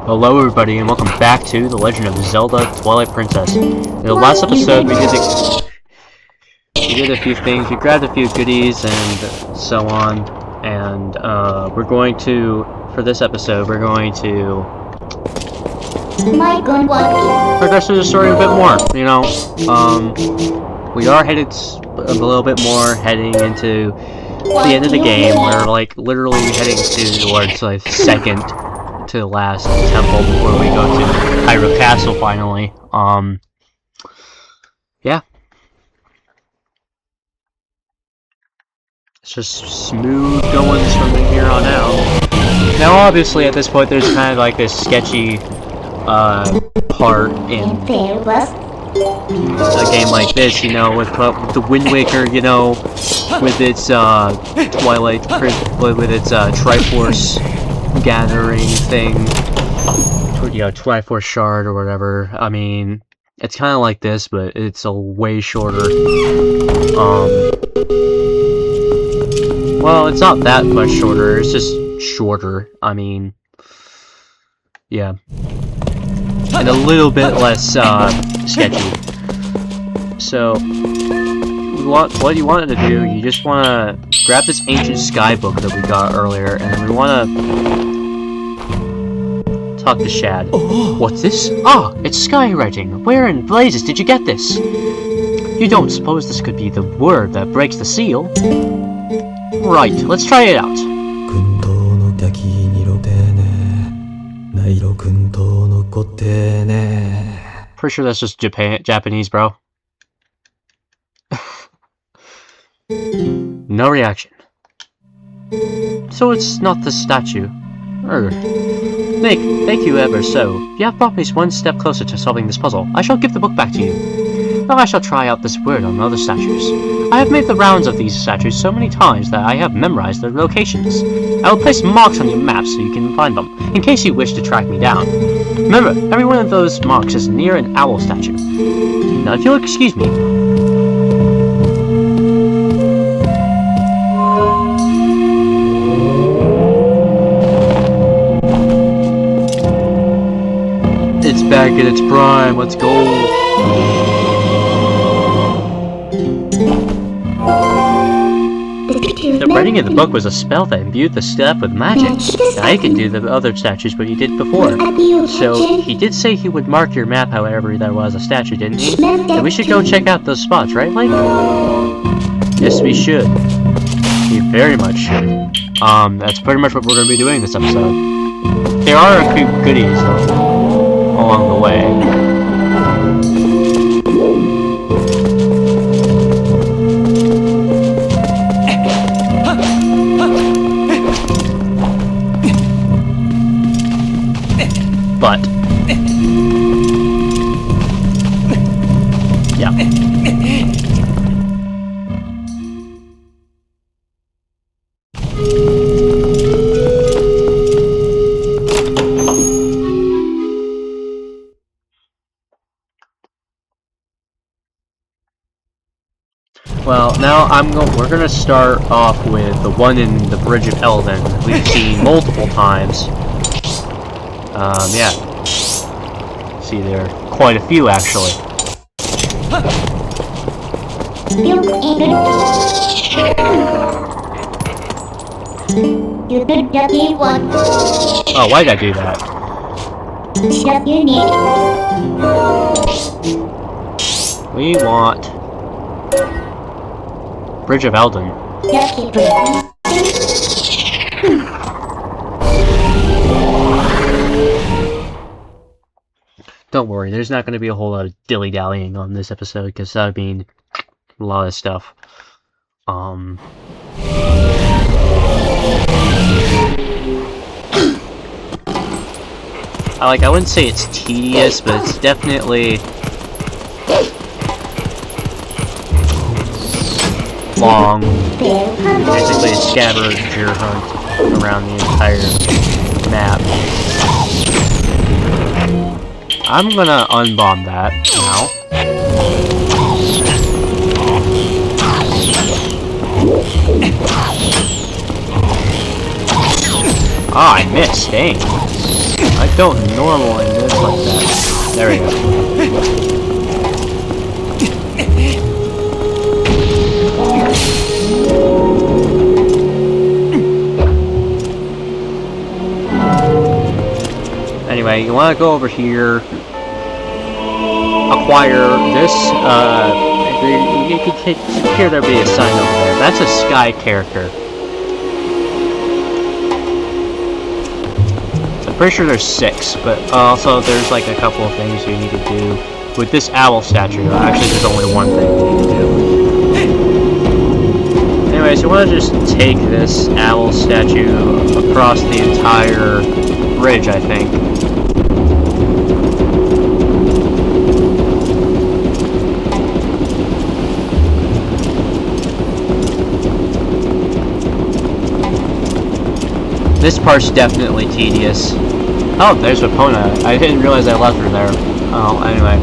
Hello everybody and welcome back to The Legend of Zelda Twilight Princess. In the last episode we did a few things, we grabbed a few goodies and so on, and we're going to, for this episode, we're going to progress through the story a bit more, you know. We are headed a little bit more heading into the end of the game. We're like literally heading towards like second to the last temple before we go to Hyrule Castle finally. Yeah. It's just smooth goings from here on out. Now obviously at this point there's kind of like this sketchy part in a game like this, you know, with the Wind Waker, you know, with its Twilight, with its Triforce gathering thing, you know, Triforce shard or whatever. I mean, it's kind of like this, but it's a way shorter. Well, it's not that much shorter. It's just shorter. I mean, yeah, and a little bit less sketcy. So, what you wanted to do, you just want to grab this ancient sky book that we got earlier, and then we want to talk to Shad. What's this? Ah, it's sky writing. Where in blazes did you get this? You don't suppose this could be the word that breaks the seal? Right, let's try it out. Pretty sure that's just Japanese, bro. No reaction. So it's not the statue. Nick, thank you ever so. You have brought me one step closer to solving this puzzle. I shall give the book back to you. Now I shall try out this word on other statues. I have made the rounds of these statues so many times that I have memorized their locations. I will place marks on your map so you can find them, in case you wish to track me down. Remember, every one of those marks is near an owl statue. Now if you'll excuse me, it's back in its prime, let's go! The writing in the book was a spell that imbued the step with magic. Now you can do the other statues what you did before. So, he did say he would mark your map however there was a statue, didn't he? And we should go check out those spots, right, Link? Yes, we should. We very much should. That's pretty much what we're going to be doing this episode. There are a few goodies, though, along the way. But yeah. Well, now we're gonna start off with the one in the Bridge of Elden. We've seen multiple times. Yeah. See, there are quite a few, actually. Oh, why did I do that? We want Bridge of Elden. Don't worry, there's not going to be a whole lot of dilly-dallying on this episode, because that would mean a lot of stuff. I wouldn't say it's tedious, but it's definitely long. Basically a scavenger hunt around the entire map. I'm gonna unbomb that now. Ah, I missed, dang. I don't normally miss like that. There we go. Anyway, you want to go over here, acquire this, you can take, here there'll be a sign over there. That's a Sky character. I'm pretty sure there's 6, but also there's like a couple of things you need to do. With this owl statue, actually there's only one thing you need to do. Anyways, you want to just take this owl statue across the entire bridge, I think. This part's definitely tedious. Oh, there's Epona. I didn't realize I left her there. Oh, anyway.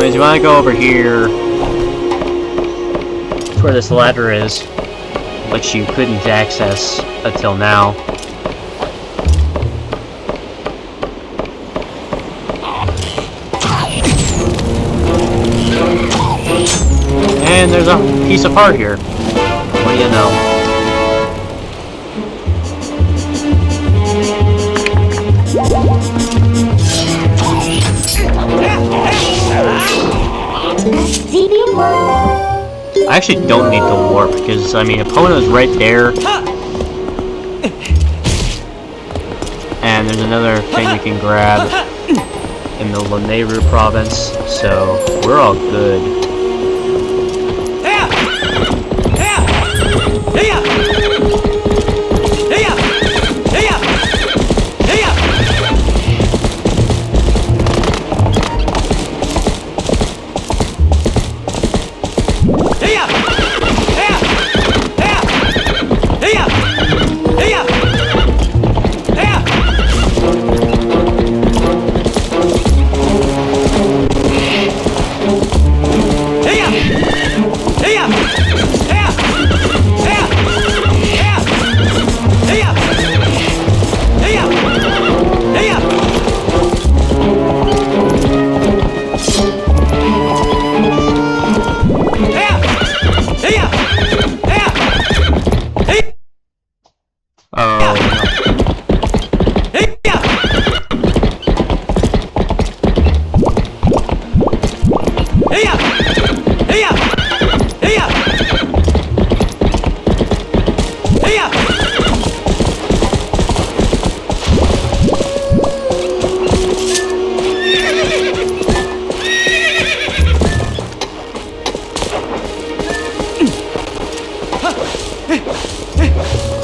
You want to go over here to where this ladder is, which you couldn't access until now. And there's a piece of heart here. What do you know? I actually don't need to warp because, I mean, Epona's right there. And there's another thing we can grab in the Lanayru province, so we're all good.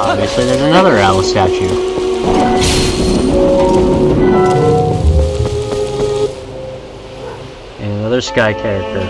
Obviously, there's another owl statue. And another Sky character.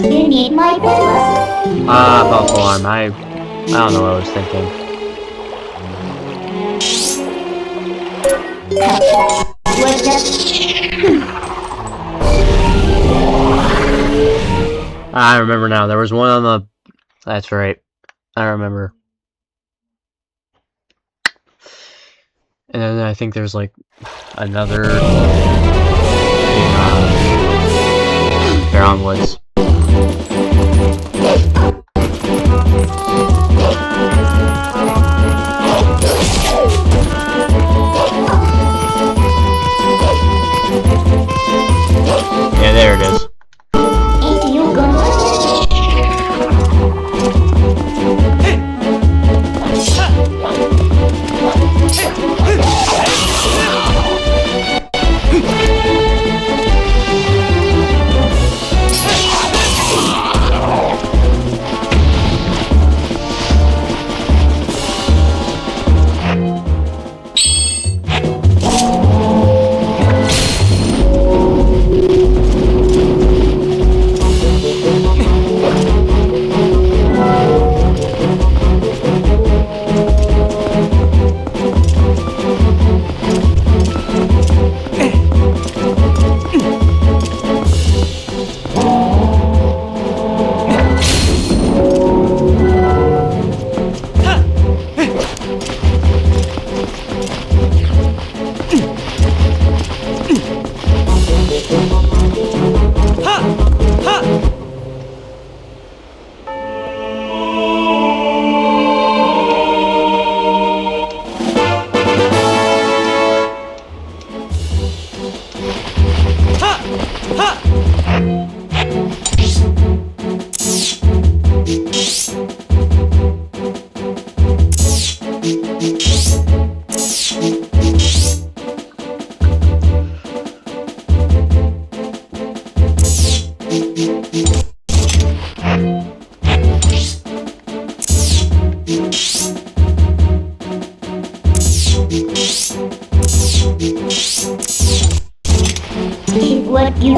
You need my business. False alarm. I don't know what I was thinking. Was just I remember now. There was one on the... That's right. I remember. And then I think there's like another Baron Woods. Yeah, there it is. ain't you gonna is what you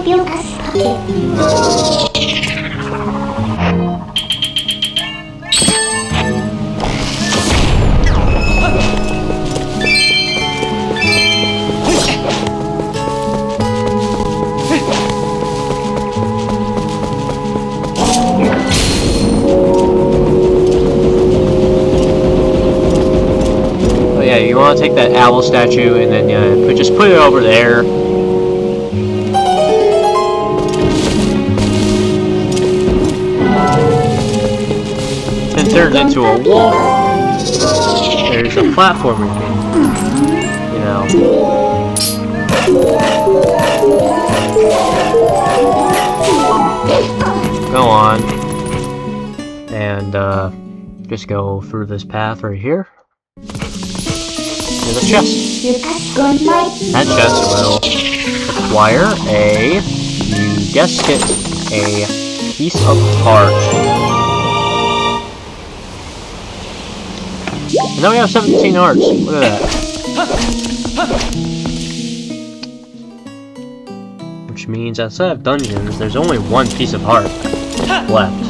feel as Oh yeah, you want to take that owl statue and then just put it over there. Then turns into a wall. There's a platform you know. Go on. And And, just go through this path right here. There's a chest. That chest will require you guessed it, a piece of heart. And now we have 17 hearts. Look at that. Which means outside of dungeons, there's only one piece of heart left.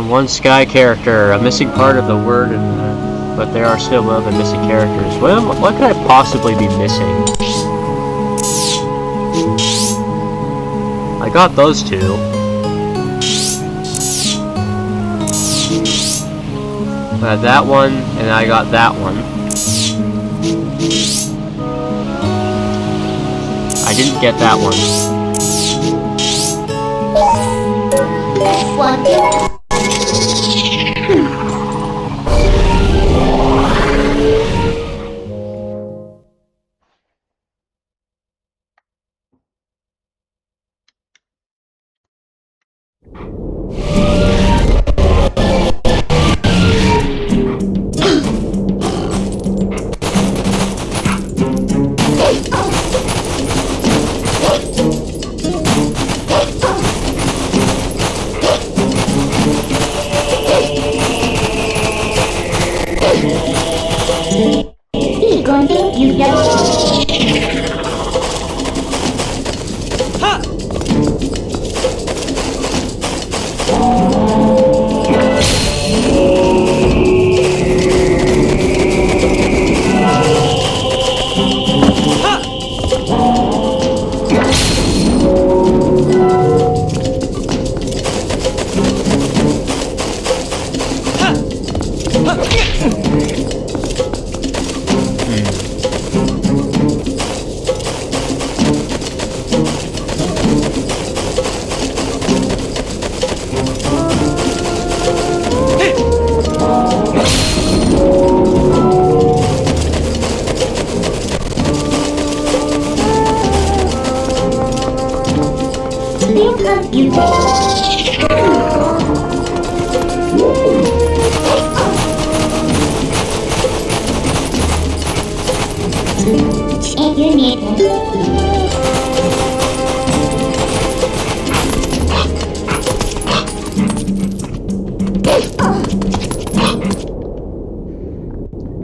One sky character, a missing part of the word, but there are still other missing characters. What could I possibly be missing? I got those two. I got that one, and I got that one. I didn't get that one.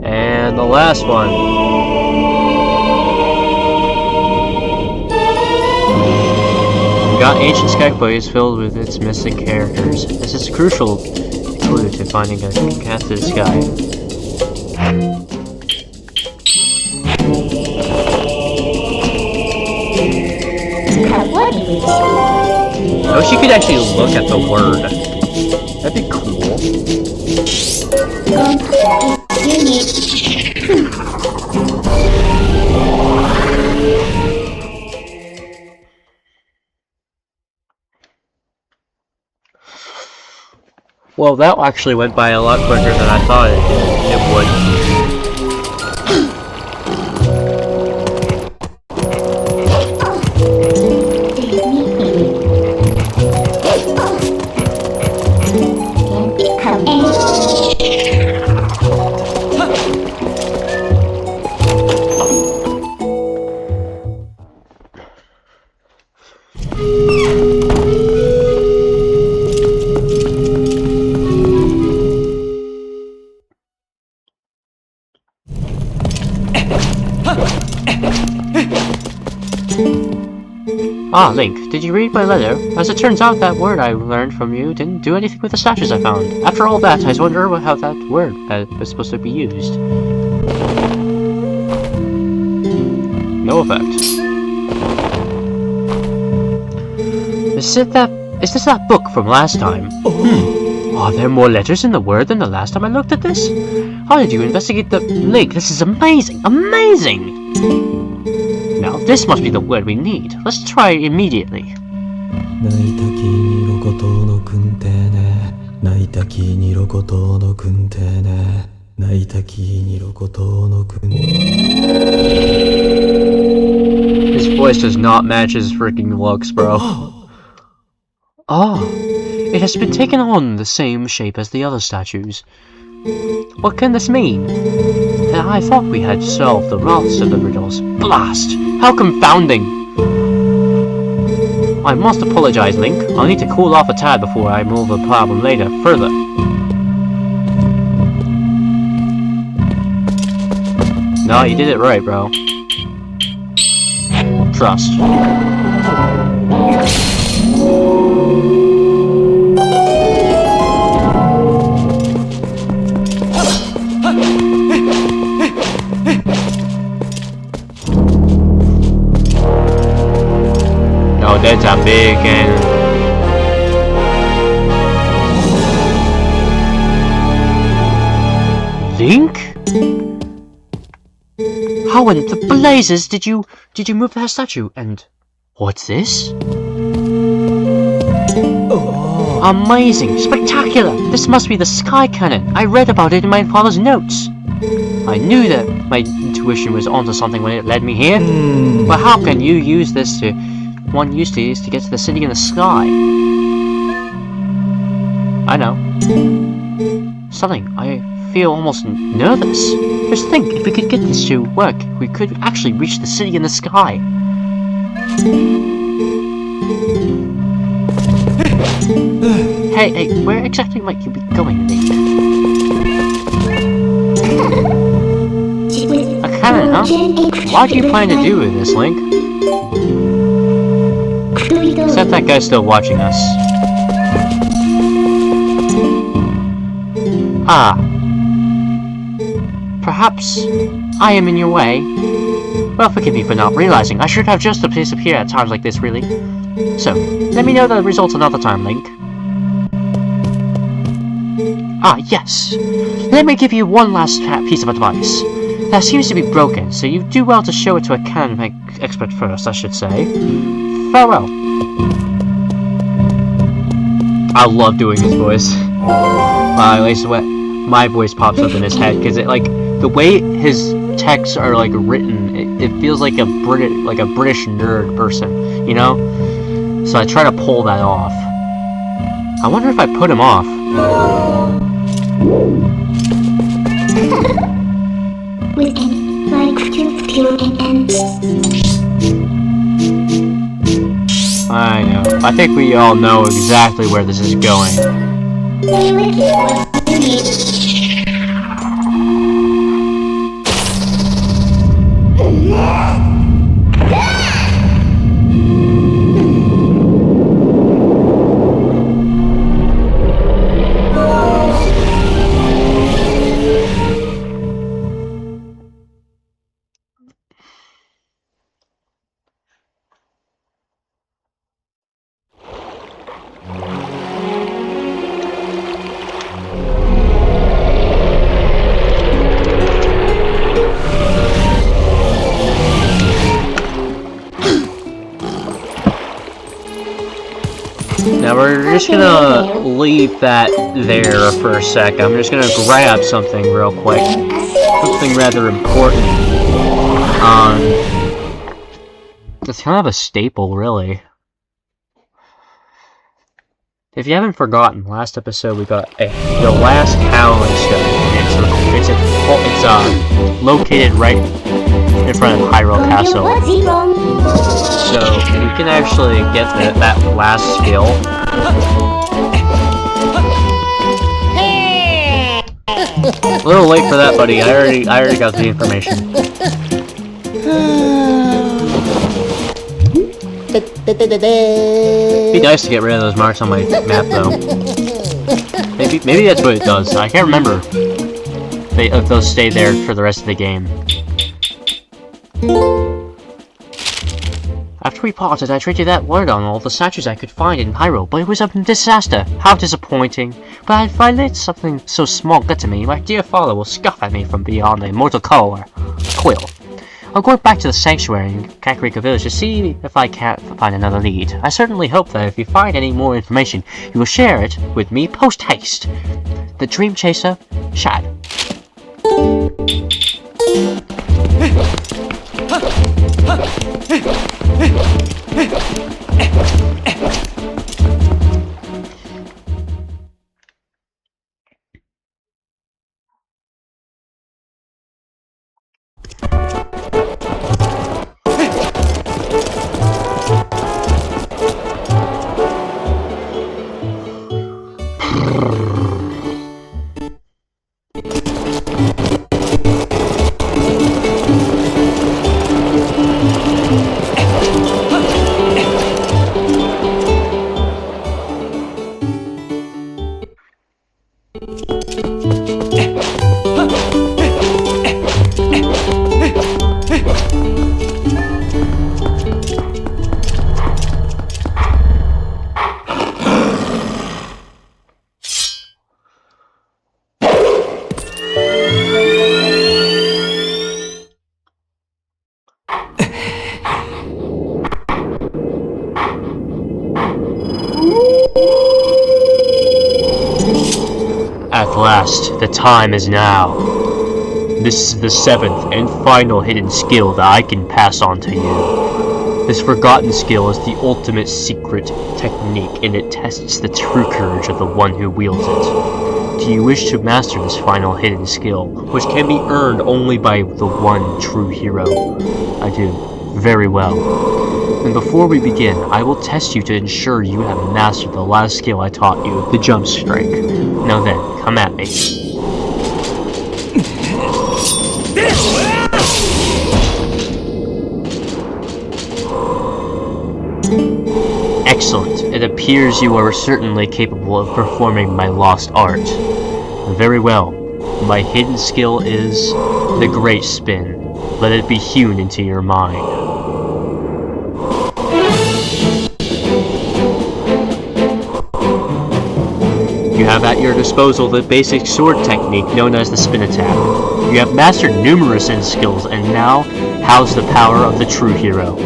And the last one. We got Ancient Skyboy is filled with its missing characters. This is a crucial clue to finding a path to the sky. I wish you could actually look at the word. That'd be cool. Well, that actually went by a lot quicker than I thought it would. Ah, Link, did you read my letter? As it turns out, that word I learned from you didn't do anything with the statues I found. After all that, I wonder how that word was supposed to be used. No effect. Is this that book from last time? Are there more letters in the word than the last time I looked at this? How did you investigate the Link? This is amazing! Amazing! Now, this must be the word we need. Let's try immediately. His voice does not match his freaking looks, bro. Oh, it has been taken on the same shape as the other statues. What can this mean? I thought we had solved the rest of the riddles. Blast! How confounding! I must apologize, Link. I'll need to cool off a tad before I move the problem further. No, you did it right, bro. Trust. Oh, that's a big cannon. Link? How in the blazes did you move that statue? And what's this? Oh. Amazing! Spectacular! This must be the sky cannon. I read about it in my father's notes. I knew that my intuition was onto something when it led me here. But how can you use this to... One used to use to get to the city in the sky? I know. Something. I feel almost nervous. Just think, if we could get this to work, we could actually reach the city in the sky. Hey, where exactly might you be going, Link? A cannon, huh? What do you plan to do with this, Link? Except that guy's still watching us. Ah. Perhaps I am in your way. Well, forgive me for not realizing. I should have just disappeared at times like this, really. So, let me know the results another time, Link. Ah, yes. Let me give you one last piece of advice. That seems to be broken, so you do well to show it to a cannon expert first, I should say. Farewell. I love doing his voice. At least my voice pops up in his head, because it, like, the way his texts are, like, written, it feels like a British nerd person, you know? So I try to pull that off. I wonder if I put him off. With an like to and I know. I think we all know exactly where this is going. Now we're just gonna leave that there for a sec. I'm just gonna grab something real quick. Something rather important. It's kind of a staple, really. If you haven't forgotten, last episode we got the last Howling Stone. It's located right in front of Hyrule Castle. So we can actually get that last skill. A little late for that, buddy. I already got the information. It'd be nice to get rid of those marks on my map, though. Maybe that's what it does. I can't remember if those stay there for the rest of the game. After we parted, I traded that word on all the statues I could find in Hyrule, but it was a disaster. How disappointing. But if I let something so small get to me, my dear father will scoff at me from beyond the immortal quill. I'll go back to the sanctuary in Kakariko Village to see if I can't find another lead. I certainly hope that if you find any more information, you will share it with me post-haste. The Dream Chaser, Shad. At last, the time is now. This is the 7th and final hidden skill that I can pass on to you. This forgotten skill is the ultimate secret technique, and it tests the true courage of the one who wields it. Do you wish to master this final hidden skill, which can be earned only by the one true hero? I do. Very well. And before we begin, I will test you to ensure you have mastered the last skill I taught you, the jump strike. Now then, come at me. Excellent. It appears you are certainly capable of performing my lost art. Very well. My hidden skill is the Great Spin. Let it be hewn into your mind. You have at your disposal the basic sword technique known as the spin attack. You have mastered numerous end skills and now house the power of the true hero.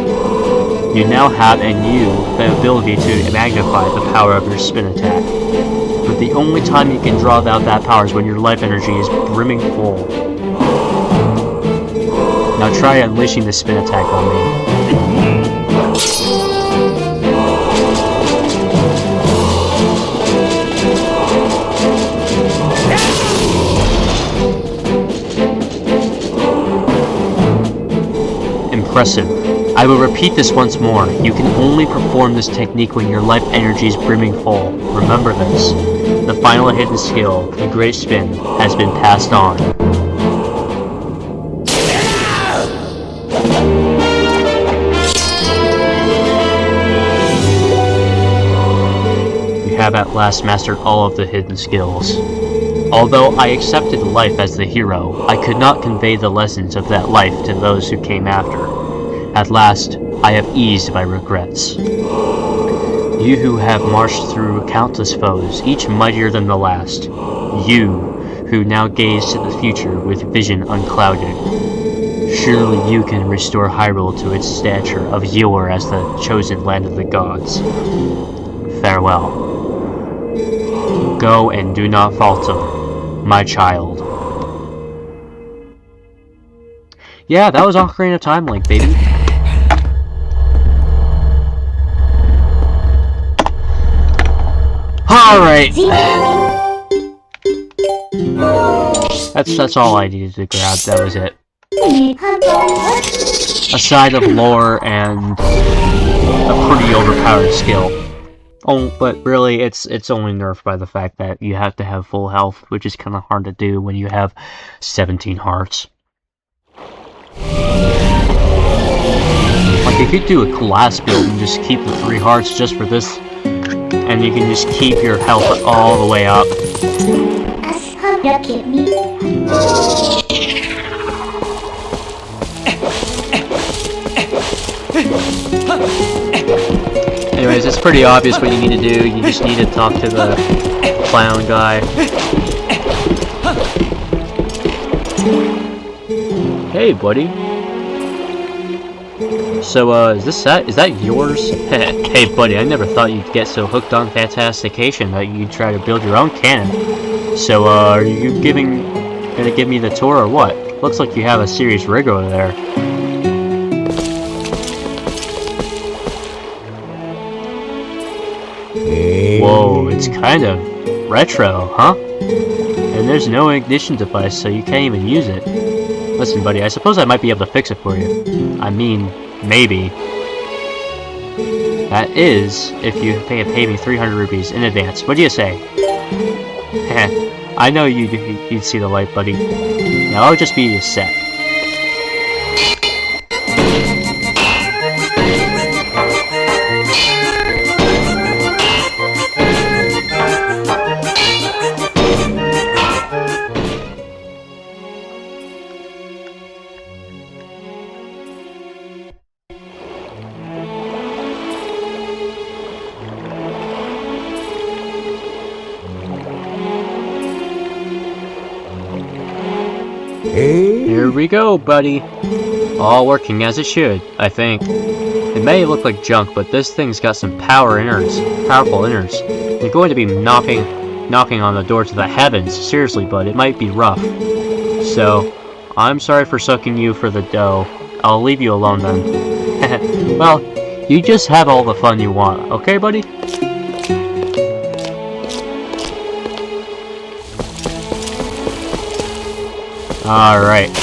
You now have in you the ability to magnify the power of your spin attack. But the only time you can draw out that power is when your life energy is brimming full. Now try unleashing the spin attack on me. Impressive. I will repeat this once more. You can only perform this technique when your life energy is brimming full. Remember this. The final hidden skill, the Great Spin, has been passed on. You have at last mastered all of the hidden skills. Although I accepted life as the hero, I could not convey the lessons of that life to those who came after. At last, I have eased my regrets. You who have marched through countless foes, each mightier than the last. You who now gaze to the future with vision unclouded. Surely you can restore Hyrule to its stature of yore as the chosen land of the gods. Farewell. Go and do not falter, my child. Yeah, that was Ocarina of Time Link, baby. Alright. That's all I needed to grab, that was it. Aside of lore and a pretty overpowered skill. Oh, but really, it's only nerfed by the fact that you have to have full health, which is kind of hard to do when you have 17 hearts. Like, if you do a class build and just keep the 3 hearts just for this, and you can just keep your health all the way up. Anyways, it's pretty obvious what you need to do. You just need to talk to the clown guy. Hey, buddy. So, is that yours? Hey, buddy, I never thought you'd get so hooked on Fantastication that you'd try to build your own cannon. So, are you gonna give me the tour or what? Looks like you have a serious rig over there. Whoa, it's kind of retro, huh? And there's no ignition device, so you can't even use it. Listen, buddy, I suppose I might be able to fix it for you. I mean, maybe. That is, if you pay me 300 rupees in advance. What do you say? Heh, I know you'd see the light, buddy. Now I'll just be a sec. Here we go, buddy. All working as it should, I think. It may look like junk, but this thing's got some powerful innards. You're going to be knocking on the door to the heavens. Seriously, bud, it might be rough. So, I'm sorry for sucking you for the dough. I'll leave you alone then. Well, you just have all the fun you want, okay, buddy? Alright.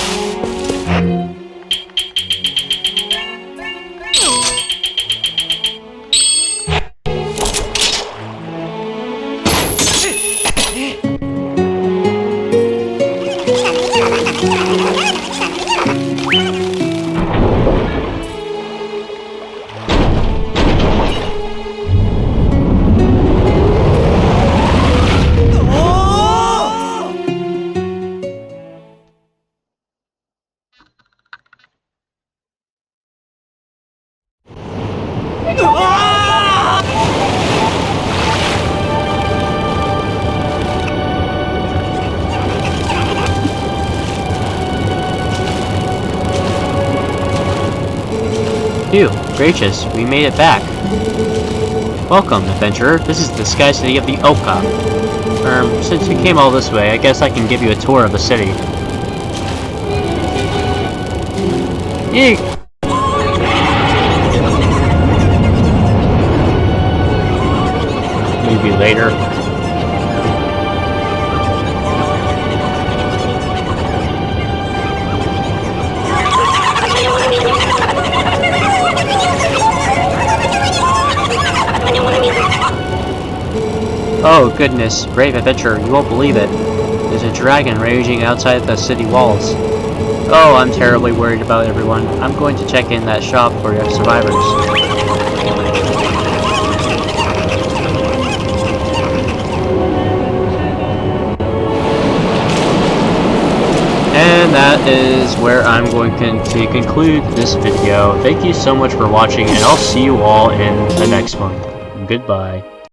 Phew, gracious, we made it back. Welcome, adventurer. This is the Sky City of the Oka. Since you came all this way, I guess I can give you a tour of the city. Eek! Maybe later. Oh goodness, brave adventurer, you won't believe it. There's a dragon raging outside the city walls. Oh, I'm terribly worried about everyone. I'm going to check in that shop for your survivors. And that is where I'm going to conclude this video. Thank you so much for watching, and I'll see you all in the next one. Goodbye.